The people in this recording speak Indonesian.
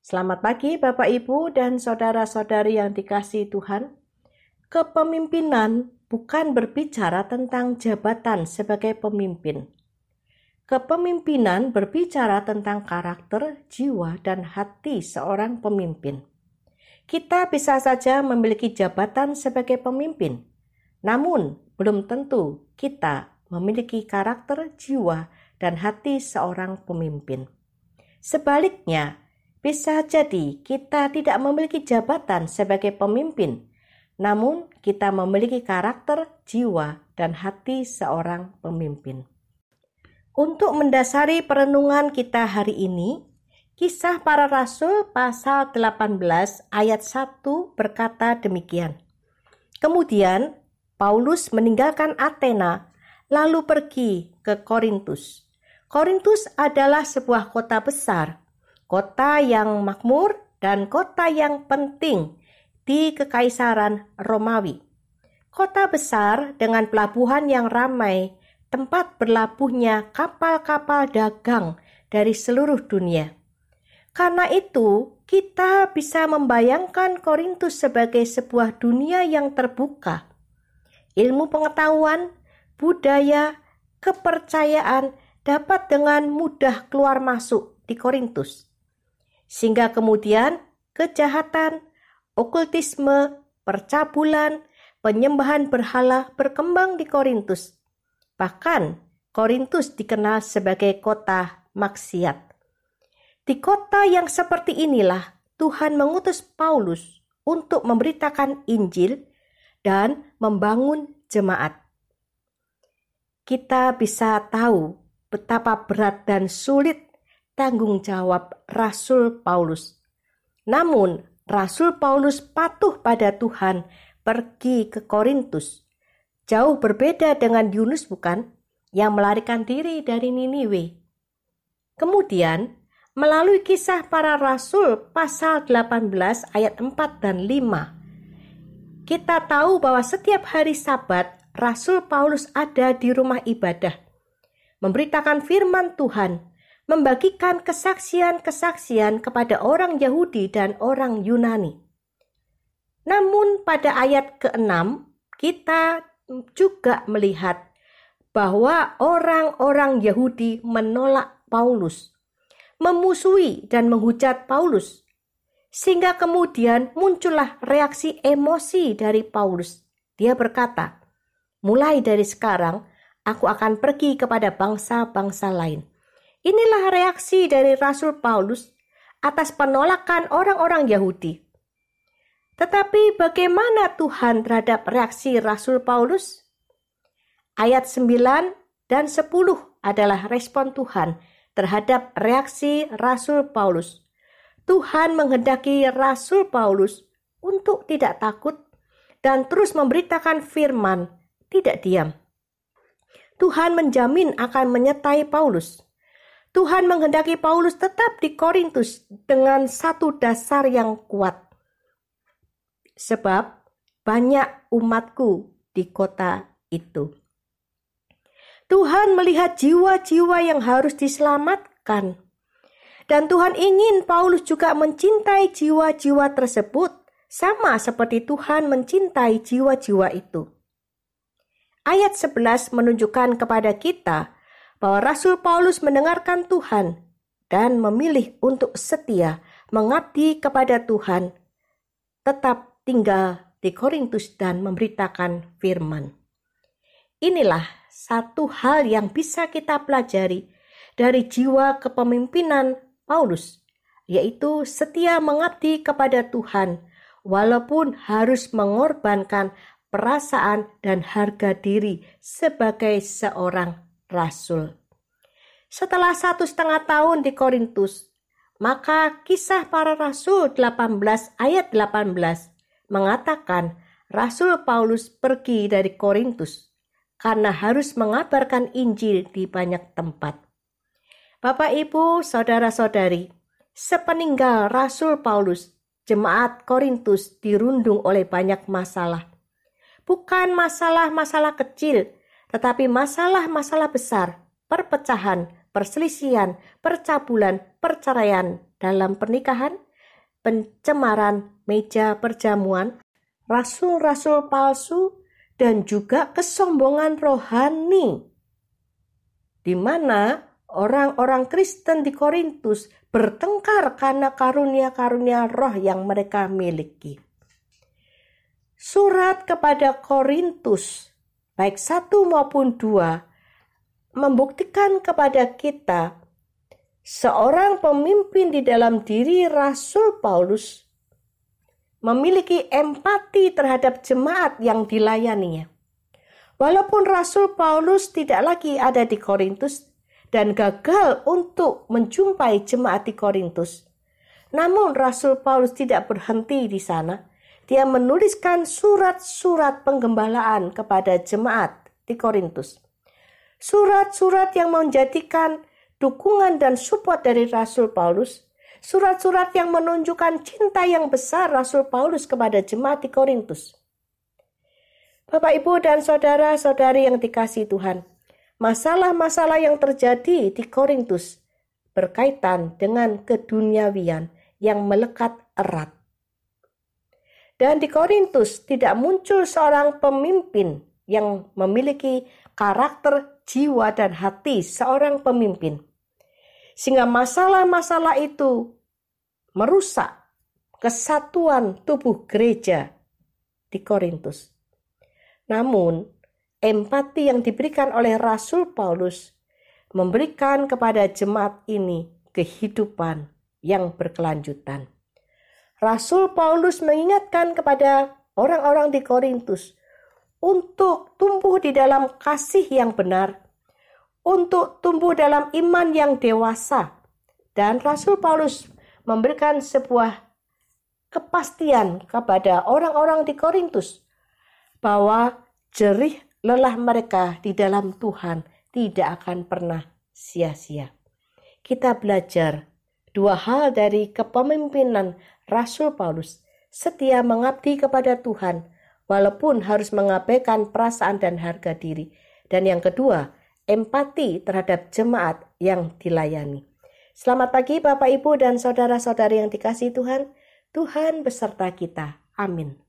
Selamat pagi Bapak Ibu dan saudara-saudari yang dikasihi Tuhan. Kepemimpinan bukan berbicara tentang jabatan sebagai pemimpin. Kepemimpinan berbicara tentang karakter, jiwa, dan hati seorang pemimpin. Kita bisa saja memiliki jabatan sebagai pemimpin, namun belum tentu kita memiliki karakter, jiwa, dan hati seorang pemimpin. Sebaliknya, bisa jadi kita tidak memiliki jabatan sebagai pemimpin, namun kita memiliki karakter, jiwa, dan hati seorang pemimpin. Untuk mendasari perenungan kita hari ini, Kisah Para Rasul pasal 18 ayat 1 berkata demikian. Kemudian Paulus meninggalkan Athena lalu pergi ke Korintus. Korintus adalah sebuah kota besar, kota yang makmur dan kota yang penting di Kekaisaran Romawi. Kota besar dengan pelabuhan yang ramai, tempat berlabuhnya kapal-kapal dagang dari seluruh dunia. Karena itu, kita bisa membayangkan Korintus sebagai sebuah dunia yang terbuka. Ilmu pengetahuan, budaya, kepercayaan dapat dengan mudah keluar masuk di Korintus. Sehingga kemudian kejahatan, okultisme, percabulan, penyembahan berhala berkembang di Korintus. Bahkan Korintus dikenal sebagai kota maksiat. Di kota yang seperti inilah Tuhan mengutus Paulus untuk memberitakan Injil dan membangun jemaat. Kita bisa tahu betapa berat dan sulit tanggung jawab Rasul Paulus. Namun, Rasul Paulus patuh pada Tuhan pergi ke Korintus. Jauh berbeda dengan Yunus bukan, yang melarikan diri dari Niniwe. Kemudian, melalui Kisah Para Rasul pasal 18 ayat 4 dan 5, kita tahu bahwa setiap hari Sabat Rasul Paulus ada di rumah ibadah, memberitakan firman Tuhan, membagikan kesaksian-kesaksian kepada orang Yahudi dan orang Yunani. Namun pada ayat ke-6 kita juga melihat bahwa orang-orang Yahudi menolak Paulus, memusuhi dan menghujat Paulus, sehingga kemudian muncullah reaksi emosi dari Paulus. Dia berkata, "Mulai dari sekarang, aku akan pergi kepada bangsa-bangsa lain." Inilah reaksi dari Rasul Paulus atas penolakan orang-orang Yahudi. Tetapi bagaimana Tuhan terhadap reaksi Rasul Paulus? Ayat 9 dan 10 adalah respon Tuhan terhadap reaksi Rasul Paulus. Tuhan menghendaki Rasul Paulus untuk tidak takut dan terus memberitakan firman, tidak diam. Tuhan menjamin akan menyertai Paulus. Tuhan menghendaki Paulus tetap di Korintus dengan satu dasar yang kuat. Sebab banyak umatku di kota itu. Tuhan melihat jiwa-jiwa yang harus diselamatkan. Dan Tuhan ingin Paulus juga mencintai jiwa-jiwa tersebut, sama seperti Tuhan mencintai jiwa-jiwa itu. Ayat 11 menunjukkan kepada kita bahwa Rasul Paulus mendengarkan Tuhan dan memilih untuk setia mengabdi kepada Tuhan, tetap tinggal di Korintus dan memberitakan firman. Inilah satu hal yang bisa kita pelajari dari jiwa kepemimpinan Paulus, yaitu setia mengabdi kepada Tuhan walaupun harus mengorbankan perasaan dan harga diri sebagai seorang rasul. Setelah 1,5 tahun di Korintus, maka Kisah Para Rasul 18 ayat 18 mengatakan Rasul Paulus pergi dari Korintus karena harus mengabarkan Injil di banyak tempat. Bapak, Ibu, saudara-saudari, sepeninggal Rasul Paulus, jemaat Korintus dirundung oleh banyak masalah. Bukan masalah-masalah kecil, tetapi masalah-masalah besar, perpecahan, perselisihan, percabulan, perceraian dalam pernikahan, pencemaran meja perjamuan, rasul-rasul palsu, dan juga kesombongan rohani, di mana orang-orang Kristen di Korintus bertengkar karena karunia-karunia roh yang mereka miliki. Surat kepada Korintus, baik 1 maupun 2, membuktikan kepada kita seorang pemimpin di dalam diri Rasul Paulus memiliki empati terhadap jemaat yang dilayaninya. Walaupun Rasul Paulus tidak lagi ada di Korintus dan gagal untuk menjumpai jemaat di Korintus, namun Rasul Paulus tidak berhenti di sana. Dia menuliskan surat-surat penggembalaan kepada jemaat di Korintus. Surat-surat yang menjadikan dukungan dan support dari Rasul Paulus. Surat-surat yang menunjukkan cinta yang besar Rasul Paulus kepada jemaat di Korintus. Bapak, Ibu, dan saudara-saudari yang dikasihi Tuhan, masalah-masalah yang terjadi di Korintus berkaitan dengan keduniawian yang melekat erat. Dan di Korintus tidak muncul seorang pemimpin yang memiliki karakter, jiwa, dan hati seorang pemimpin. Sehingga masalah-masalah itu merusak kesatuan tubuh gereja di Korintus. Namun, empati yang diberikan oleh Rasul Paulus memberikan kepada jemaat ini kehidupan yang berkelanjutan. Rasul Paulus mengingatkan kepada orang-orang di Korintus untuk tumbuh di dalam kasih yang benar, untuk tumbuh dalam iman yang dewasa. Dan Rasul Paulus memberikan sebuah kepastian kepada orang-orang di Korintus bahwa jerih lelah mereka di dalam Tuhan tidak akan pernah sia-sia. Kita belajar dua hal dari kepemimpinan Rasul Paulus: setia mengabdi kepada Tuhan walaupun harus mengabaikan perasaan dan harga diri. Dan yang kedua, empati terhadap jemaat yang dilayani. Selamat pagi Bapak, Ibu, dan saudara-saudari yang dikasihi Tuhan. Tuhan beserta kita. Amin.